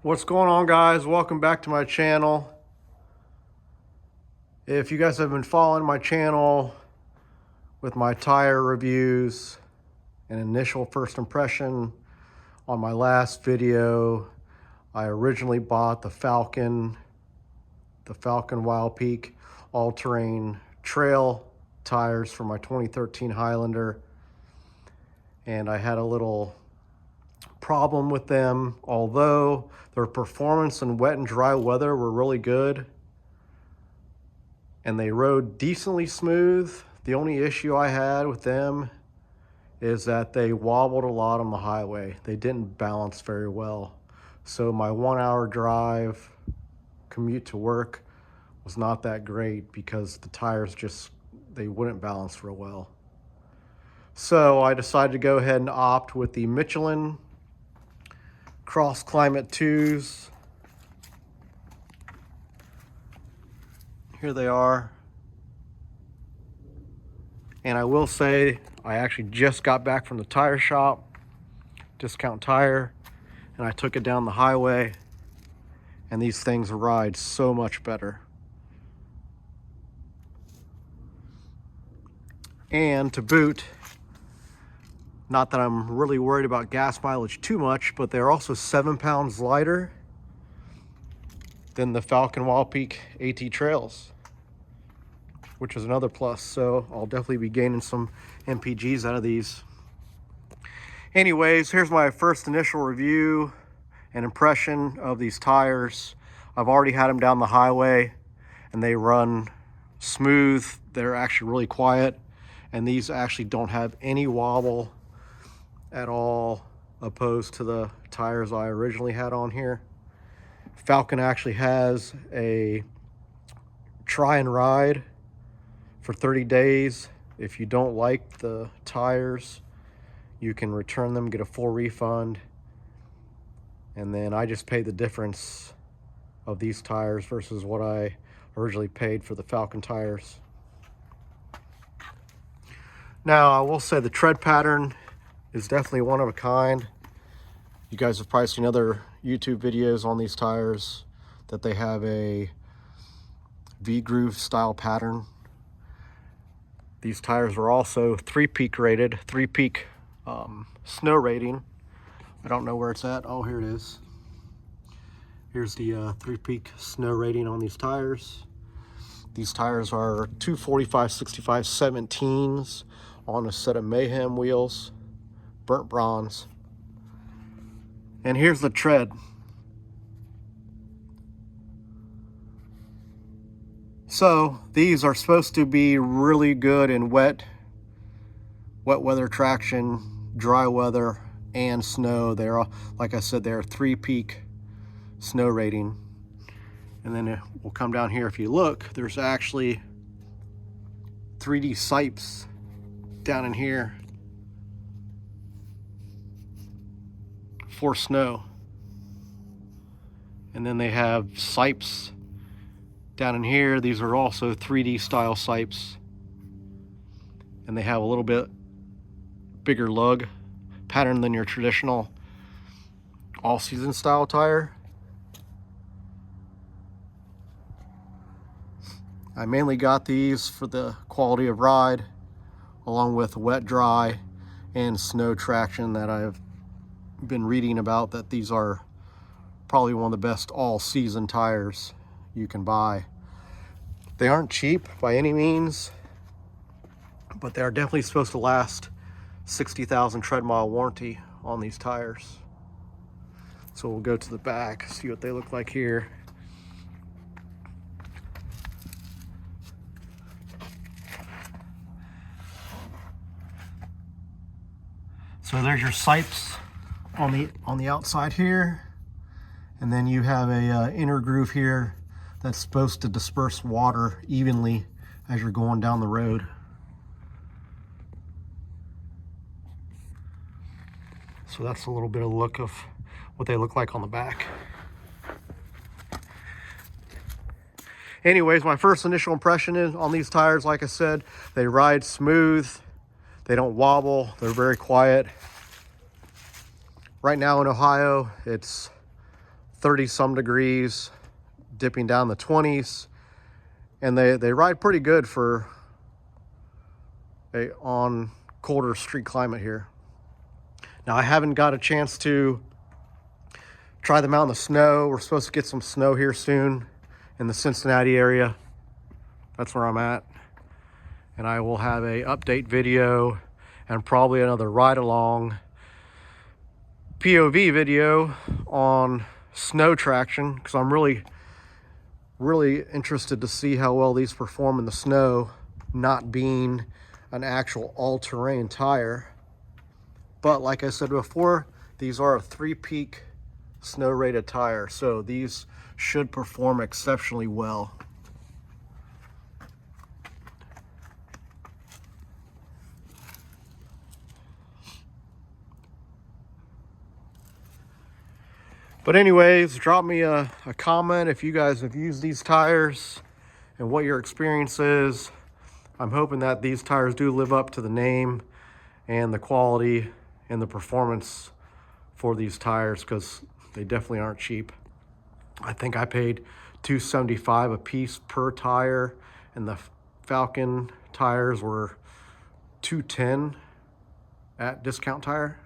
What's going on, guys? Welcome back to my channel. If you guys have been following my channel with my tire reviews and initial first impression on my last video, I originally bought the Falken WildPeak all-terrain trail tires for my 2013 Highlander, and I had a little problem with them. Although their performance in wet and dry weather were really good and they rode decently smooth, the only issue I had with them is that they wobbled a lot on the highway. They didn't balance very well. So my 1 hour drive commute to work was not that great because the tires they wouldn't balance real well. So I decided to go ahead and opt with the Michelin Cross Climate 2s. Here they are. And I will say, I actually just got back from the tire shop, Discount Tire, and I took it down the highway, and these things ride so much better. And to boot, not that I'm really worried about gas mileage too much, but they're also 7 pounds lighter than the Falken WildPeak AT trails, which is another plus. So I'll definitely be gaining some MPGs out of these. Anyways, here's my first initial review and impression of these tires. I've already had them down the highway and they run smooth. They're actually really quiet, and these actually don't have any wobble at all, opposed to the tires I originally had on here. Falken actually has a try and ride for 30 days. If you don't like the tires, you can return them, get a full refund, and then I just paid the difference of these tires versus what I originally paid for the Falken tires. Now, I will say the tread pattern is definitely one of a kind. You guys have probably seen other YouTube videos on these tires that they have a V-groove style pattern. These tires are also 3-peak rated, 3-peak snow rating. I don't know where it's at. Oh, here it is. Here's the 3-peak snow rating on these tires. These tires are 245/65 17s on a set of Mayhem wheels, burnt bronze. And here's the tread. So these are supposed to be really good in wet weather traction, dry weather, and snow. They're, like I said, they're 3-peak snow rating. And then we'll come down here. If you look, there's actually 3D sipes down in here for snow. And then they have sipes down in here. These are also 3D style sipes, and they have a little bit bigger lug pattern than your traditional all-season style tire. I mainly got these for the quality of ride, along with wet, dry, and snow traction that I've been reading about, that these are probably one of the best all-season tires you can buy. They aren't cheap by any means, but they are definitely supposed to last 60,000 tread mile warranty on these tires. So we'll go to the back, see what they look like here. So there's your sipes on the outside here, and then you have a inner groove here that's supposed to disperse water evenly as you're going down the road. So that's a little bit of a look of what they look like on the back. Anyways, my first initial impression is on these tires, like I said, they ride smooth, they don't wobble, they're very quiet. Right now in Ohio, it's 30 some degrees, dipping down the 20s, and they ride pretty good for on colder street climate here. Now, I haven't got a chance to try them out in the snow. We're supposed to get some snow here soon in the Cincinnati area. That's where I'm at. And I will have a update video and probably another ride along POV video on snow traction, because I'm really interested to see how well these perform in the snow, not being an actual all-terrain tire. But like I said before, these are a 3-peak snow rated tire, so these should perform exceptionally well. But anyways, drop me a comment if you guys have used these tires and what your experience is. I'm hoping that these tires do live up to the name and the quality and the performance for these tires, because they definitely aren't cheap. I think I paid $275 a piece per tire, and the Falken tires were $210 at Discount Tire.